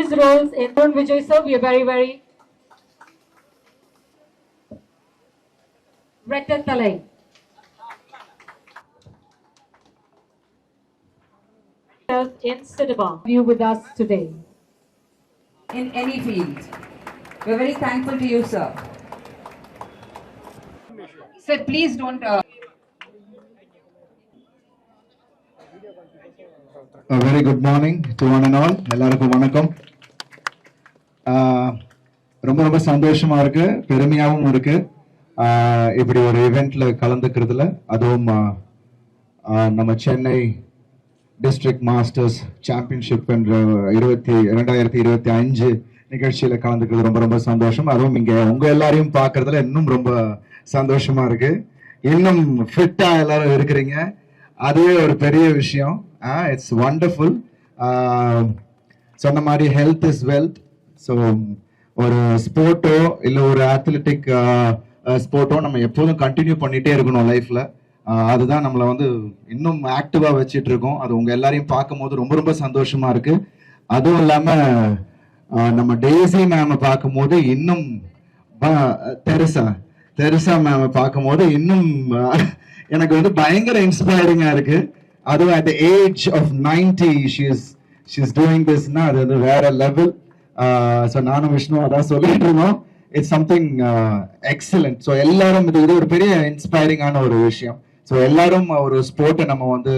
his roles in Arun Vijay sir, we are very Rettathalai. In cinema, you with us today. In any field. We're very thankful to you, sir. Sir, please don't. A very good morning to one and all. எல்லாருக்கும் வணக்கம். ரொம்ப ரொம்ப சந்தோஷமா இருக்கு, பெருமையாகவும் இருக்கு. இப்படி ஒரு ஈவெண்ட்ல கலந்துக்கிறதுல, அதுவும் நம்ம சென்னை டிஸ்ட்ரிக்ட் மாஸ்டர்ஸ் சாம்பியன்ஷிப் என்ற 2025 நிகழ்ச்சியில கலந்துக்கிறது ரொம்ப ரொம்ப சந்தோஷம். அதுவும் இங்க உங்க எல்லாரையும் பார்க்கறதுல இன்னும் ரொம்ப சந்தோஷமா இருக்கு. இன்னும் ஃபிட்டா எல்லாரும் இருக்கிறீங்க, அதுவே ஒரு பெரிய விஷயம். It's wonderful. சொன்ன மாதிரி ஹெல்த் இஸ் வெல்த். ஸோ ஒரு ஸ்போர்ட்டோ இல்லை ஒரு அத்லெட்டிக் ஸ்போர்ட்டோ நம்ம எப்போதும் கண்டினியூ பண்ணிட்டே இருக்கணும் லைஃப்ல. அதுதான் நம்மளை வந்து இன்னும் ஆக்டிவா வச்சிட்டு இருக்கோம். அது உங்க எல்லாரையும் பார்க்கும் போது ரொம்ப ரொம்ப சந்தோஷமா இருக்கு. அதுவும் இல்லாம நம்ம டேசி மேம பார்க்கும் போது இன்னும் தெரசா மேம பார்க்கும் போது இன்னும் எனக்கு வந்து பயங்கர இன்ஸ்பைரிங்கா இருக்கு. அதுவும் at the age of 90 she's doing this னா அது வந்து வேற லெவல். ஸோ நானும் விஷ்ணு அதான் சொல்லிட்டு இருந்தோம். It's something excellent. ஸோ எல்லாரும் இது ஒரு பெரிய இன்ஸ்பைரிங்கான ஒரு விஷயம். ஸோ எல்லாரும் ஒரு ஸ்போர்ட்டை நம்ம வந்து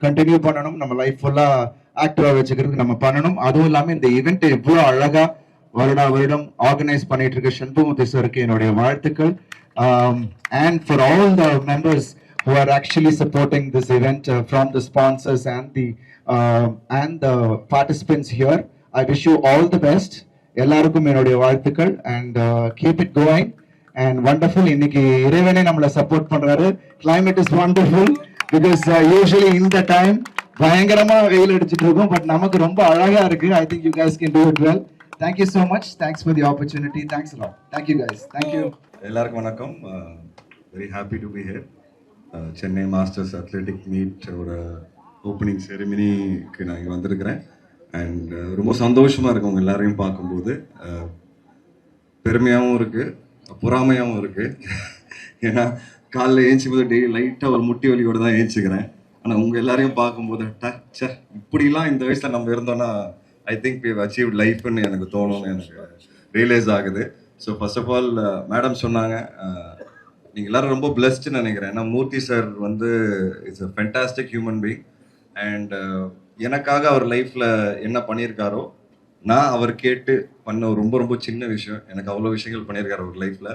கண்டினியூ பண்ணணும், நம்ம லைஃப் ஃபுல்லா ஆக்டிவா வச்சுக்கிறதுக்கு நம்ம பண்ணணும். அதுவும் இல்லாமல் இந்த ஈவெண்ட் எவ்வளோ அழகா வருடம் ஆர்கனைஸ் பண்ணிட்டு இருக்க சண்முகமுத்து சாருக்கு என்னுடைய வாழ்த்துக்கள். And for all the members who are actually supporting this event, from the sponsors and the participants here, I wish you all the best. எல்லாருக்கும் என்னுடைய வாழ்த்துக்கள். And keep it going and wonderful. இன்னைக்கு இறைவனே நம்மளை சப்போர்ட் பண்றாரு. Climate is wonderful because usually in the time பயங்கரமா வெயில் அடிச்சிட்டு இருக்கும், பட் நமக்கு ரொம்ப அழகா இருக்கு. I think you guys can do it well. Thank you so much. Thanks for the opportunity. Thanks a lot. Thank you guys. Thank you. எல்லாருக்கும் வணக்கம். Very happy to be here. Chennai masters athletic மீட்டோட opening செரிமனிக்கு நான் இங்கே வந்திருக்கிறேன். And ரொம்ப சந்தோஷமாக இருக்கு உங்கள் எல்லாரையும் பார்க்கும்போது. பெருமையாகவும் இருக்குது, பொறாமையாகவும் இருக்குது. ஏன்னா காலைல ஏஞ்சிக்கும் போது டெய்லி லைட்டாக ஒரு முட்டி வலியோடு தான் ஏஞ்சிக்கிறேன். ஆனால் உங்கள் எல்லாரையும் பார்க்கும்போது டச்சா இப்படிலாம் இந்த வயசில் நம்ம இருந்தோன்னா I think we have achieved லைஃப்னு எனக்கு தோணும்னு எனக்கு ரியலைஸ் ஆகுது. So first of all madam சொன்னாங்க, நீங்கள் எல்லாரும் ரொம்ப பிளஸ்ட்னு நினைக்கிறேன். ஏன்னா மூர்த்தி சார் வந்து it's a fantastic human being. And எனக்காக அவர் லைஃப்பில் என்ன பண்ணியிருக்காரோ நான் அவர் கேட்டு பண்ண ரொம்ப ரொம்ப சின்ன விஷயம், எனக்கு அவ்வளோ விஷயங்கள் பண்ணியிருக்காரு அவர் லைஃப்பில்.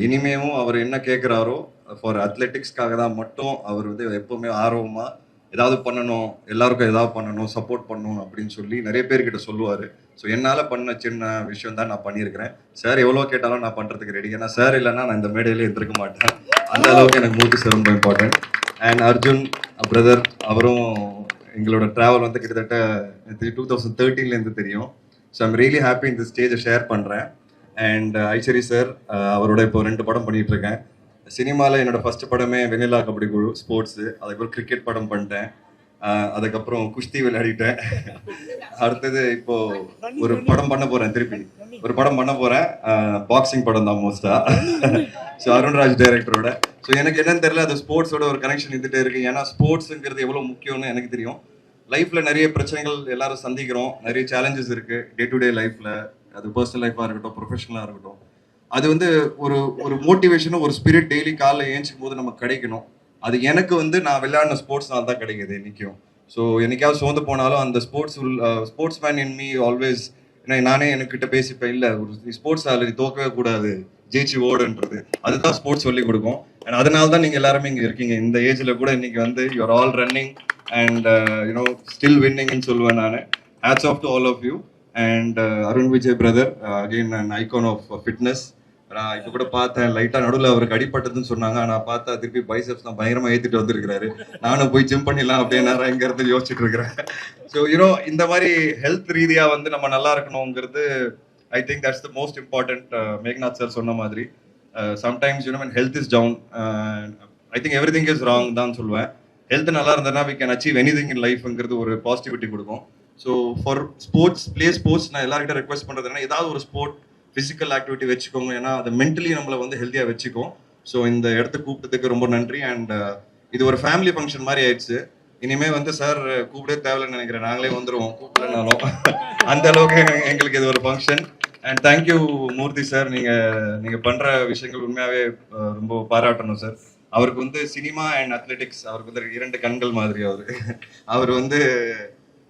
இனிமேவும் அவர் என்ன கேட்குறாரோ ஃபார் அத்லெட்டிக்ஸ்க்காக தான் மட்டும் அவர் வந்து எப்போவுமே ஆர்வமாக ஏதாவது பண்ணணும், எல்லாருக்கும் ஏதாவது பண்ணணும், சப்போர்ட் பண்ணணும் அப்படின்னு சொல்லி நிறைய பேர்கிட்ட சொல்லுவார். ஸோ என்னால் பண்ண சின்ன விஷயம் தான் நான் பண்ணியிருக்கிறேன். சார் எவ்வளோ கேட்டாலும் நான் பண்ணுறதுக்கு ரெடி. ஏன்னா சார் இல்லைன்னா நான் இந்த மேடையிலே இருந்திருக்க மாட்டேன். அந்த அளவுக்கு எனக்கு மூர்த்தி சார் ரொம்ப இம்பார்ட்டன்ட். அண்ட் அர்ஜுன் பிரதர், அவரும் எங்களோட ட்ராவல் வந்து கிட்டத்தட்ட 2013 தெரியும். ஸோ ஐம் ரியலி ஹாப்பி இந்த ஸ்டேஜை ஷேர் பண்ணுறேன். அண்ட் ஐஸ்வரி சார், அவரோட இப்போ 2 படம் பண்ணிட்டு இருக்கேன். சினிமாவில் என்னோட ஃபர்ஸ்ட் படமே வெண்ணிலா கபடி குழு ஸ்போர்ட்ஸு, அதுக்கப்புறம் கிரிக்கெட் படம் பண்ணிட்டேன், அதுக்கப்புறம் குஸ்தி விளையாடிட்டேன். அடுத்தது இப்போ ஒரு படம் பண்ண போகிறேன், திருப்பி ஒரு படம் பண்ண போகிறேன், பாக்ஸிங் படம் தான் மோஸ்டா. ஸோ அருண்ராஜ் டைரக்டரோட. ஸோ எனக்கு என்னன்னு தெரியல, அது ஸ்போர்ட்ஸோட ஒரு கனெக்ஷன் இருந்துகிட்டே இருக்கு. ஏன்னா ஸ்போர்ட்ஸுங்கிறது எவ்வளோ முக்கியம்னு எனக்கு தெரியும். லைஃப்பில் நிறைய பிரச்சனைகள் எல்லாரும் சந்திக்கிறோம், நிறைய சேலஞ்சஸ் இருக்குது டே டு டே லைஃப்பில். அது பர்சனல் லைஃபாக இருக்கட்டும், ப்ரொஃபஷனலாக இருக்கட்டும். அது வந்து ஒரு ஒரு மோட்டிவேஷனும் ஒரு ஸ்பிரிட் டெய்லி காலைல ஏஞ்சிக்கும் போது நமக்கு கிடைக்கணும். அது எனக்கு வந்து நான் விளையாடின ஸ்போர்ட்ஸ்னால தான் கிடைக்குது இன்றைக்கும். ஸோ என்னைக்காவது சோர்ந்து போனாலும் அந்த sports man in me always, ஏன்னா நானே என்கிட்ட பேசிப்பேன், இல்லை ஒரு ஸ்போர்ட்ஸ் ஆள் தோக்கவே கூடாது, ஜெயிச்சு ஓடுன்றது, அதுதான் ஸ்போர்ட்ஸ் சொல்லி கொடுக்கும். அண்ட் அதனால தான் நீங்கள் எல்லாருமே இங்கே இருக்கீங்க. இந்த ஏஜில் கூட இன்னைக்கு வந்து you're all running and you know still வின்னிங்னு சொல்லுவேன் நான். Hats off to all of you. And Arun Vijay brother, again an icon of fitness. நான் இப்போ கூட பார்த்தேன், லைட்டாக நடுவில் அவருக்கு அடிப்பட்டதுன்னு சொன்னாங்க. நான் பார்த்தா திருப்பி பைசப்ஸ் தான் பயங்கரமாக ஏற்றிட்டு வந்திருக்கிறாரு. நானும் போய் ஜிம் பண்ணிடலாம் அப்படின்னு நான் இங்கே இருந்து யோசிச்சுட்டு இருக்கிறேன். ஸோ யூனோ இந்த மாதிரி ஹெல்த் ரீதியாக வந்து நம்ம நல்லா இருக்கணுங்கிறது I think that's the most important. Meghnath sir சொன்ன மாதிரி sometimes you know when health is down, I think everything is wrong தான் சொல்லுவேன். ஹெல்த் நல்லா இருந்ததுன்னா we can achieve anything in lifeங்கிறது ஒரு பாசிட்டிவிட்டி கொடுக்கும். ஸோ ஃபார் ஸ்போர்ட்ஸ் நான் எல்லாருக்கிட்ட ரெக்வஸ்ட் பண்ணுறது என்னன்னா ஏதாவது ஒரு ஸ்போர்ட் ஃபிசிக்கல் ஆக்டிவிட்டி வச்சுக்கோங்க, ஏன்னா அது மென்டலி நம்மளை வந்து ஹெல்த்தியாக வச்சுக்கும். ஸோ இந்த இடத்துக்கு கூப்பிட்டதுக்கு ரொம்ப நன்றி. அண்ட் இது ஒரு ஃபேமிலி ஃபங்க்ஷன் மாதிரி ஆயிடுச்சு. இனிமே வந்து சார் கூப்பிடவே தேவையில்லைன்னு நினைக்கிறேன், நாங்களே வந்துடுவோம் கூப்பிடலனாலும். அந்த அளவுக்கு எங்களுக்கு இது ஒரு function. And thank you Murthy sir, நீங்கள் பண்ணுற விஷயங்கள் உண்மையாகவே ரொம்ப பாராட்டணும் சார். அவருக்கு வந்து சினிமா அண்ட் அத்லெட்டிக்ஸ், அவருக்கு வந்து 2 கண்கள் மாதிரி அவர் வந்து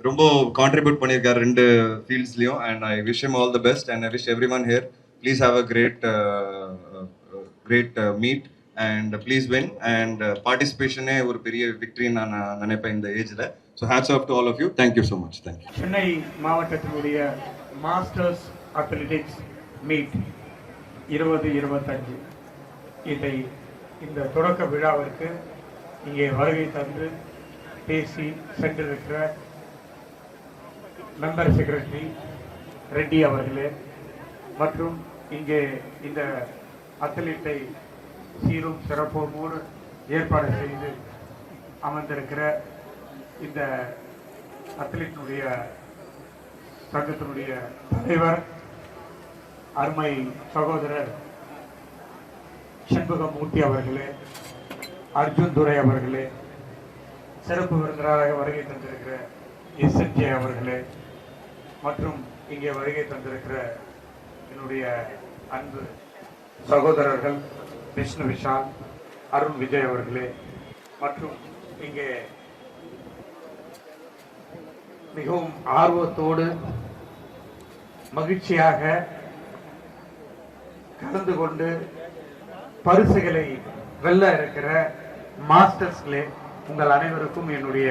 ரொம்ப கான்ட்ரிபியூட் பண்ணியிருக்காரு 2 ஃபீல்ட்ஸ்லையும். And I wish him all the best and I wish every one here please have a great meet and please win. And பார்ட்டிசிபேஷனே ஒரு பெரிய விக்டரின்னு நான் நினைப்பேன் இந்த ஏஜில். So hats off to all of you. Thank you so much. Thank you. Chennai மாவட்டத்தினுடைய masters athletics meet 2025 இந்த தொடக்க விழாவிற்கு இங்கே வருகை தந்து பேசி சென்றிருக்கிற மெம்பர் செக்ரட்டரி ரெட்டி அவர்களே மற்றும் இங்கே இந்த அத்லீட்டை சீரும் சிறப்போடு ஏற்பாடு செய்து அமர்ந்திருக்கிற இந்த அத்லீட்டினுடைய சங்கத்தினுடைய தலைவர் அருமை சகோதரர் செண்பகமூர்த்தி அவர்களே, அர்ஜுன் துரை அவர்களே, சிறப்பு விருந்தினராக வருகை தந்திருக்கிற SNJ அவர்களே மற்றும் இங்கே வருகை தந்திருக்கிற என்னுடைய அன்பு சகோதரர்கள் விஷ்ணு விஷால், அருண் விஜய் அவர்களே மற்றும் இங்கே மிகவும் ஆர்வத்தோடு மகிழ்ச்சியாக கலந்து கொண்டு பரிசுகளை வெல்ல இருக்கிற மாஸ்டர்ஸ்களே, உங்கள் அனைவருக்கும் என்னுடைய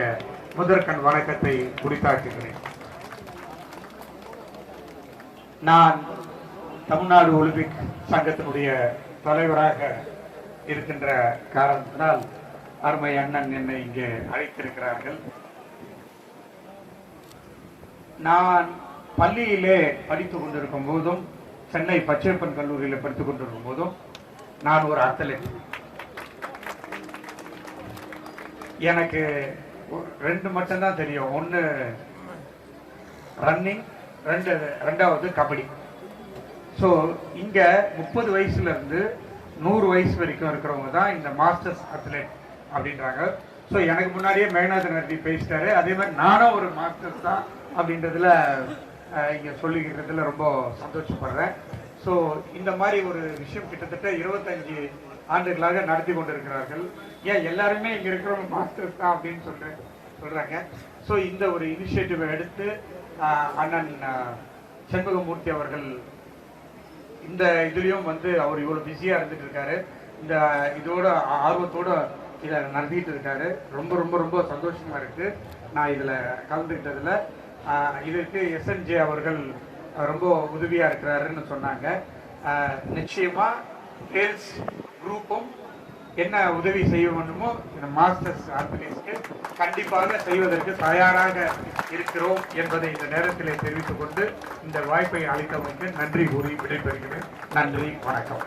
முதற்கண் வணக்கத்தை குறித்தாக்குகிறேன். நான் தமிழ்நாடு ஒலிம்பிக் சங்கத்தினுடைய தலைவராக இருக்கின்ற காரணத்தினால் அருமை அண்ணன் என்னை இங்கே அழைத்திருக்கிறார்கள். நான் பள்ளியிலே படித்துக் கொண்டிருக்கும் போதும், சென்னை பச்சையப்பன் கல்லூரியில் படித்துக் கொண்டிருக்கும் போதும் நான் ஒரு அத்லெட். எனக்கு 2 மட்டும்தான் தெரியும். ஒன்று ரன்னிங், ரெண்டாவது கபடி. ஸோ இங்கே 30 வயசுல இருந்து 100 வயசு வரைக்கும் இருக்கிறவங்க தான் இந்த மாஸ்டர்ஸ் அத்லெட் அப்படின்றாங்க. ஸோ எனக்கு முன்னாடியே மேகநாதன் ரெட்டி பேசிட்டாரு. அதே மாதிரி நானும் ஒரு மாஸ்டர்ஸ் தான் அப்படின்றதுல இங்கே சொல்லிக்கிறதுல ரொம்ப சந்தோஷப்படுறேன். ஸோ இந்த மாதிரி ஒரு விஷயம் கிட்டத்தட்ட 25 ஆண்டுகளாக நடத்தி கொண்டிருக்கிறார்கள். ஏன் எல்லாருமே இங்கே இருக்கிறவங்க மாஸ்டர்ஸ் தான் அப்படின்னு சொல்கிறாங்க. ஸோ இந்த ஒரு இனிஷியேட்டிவை எடுத்து அண்ணன் செண்பகமூர்த்தி அவர்கள் இந்த இதுலேயும் வந்து அவர் இவ்வளோ பிஸியாக இருந்துட்டு இருக்காரு. இந்த இதோட ஆர்வத்தோடு இதை நடத்திட்டு இருக்காரு. ரொம்ப ரொம்ப ரொம்ப சந்தோஷமாக இருக்குது நான் இதில் கலந்துக்கிட்டதில். இதற்கு SNJ அவர்கள் ரொம்ப உதவியாக இருக்கிறாருன்னு சொன்னாங்க. நிச்சயமாக கேர்ள்ஸ் குரூப்பும் என்ன உதவி செய்ய வேண்டுமோ இந்த மாஸ்டர்ஸ் அத்லீட்ஸ்க்கு கண்டிப்பாக செய்வதற்கு தயாராக இருக்கிறோம் என்பதை இந்த நேரத்தில் தெரிவித்துக் கொண்டு இந்த வாய்ப்பை அளித்தவருக்கு நன்றி கூறி விடைபெறுகிறேன். நன்றி, வணக்கம்.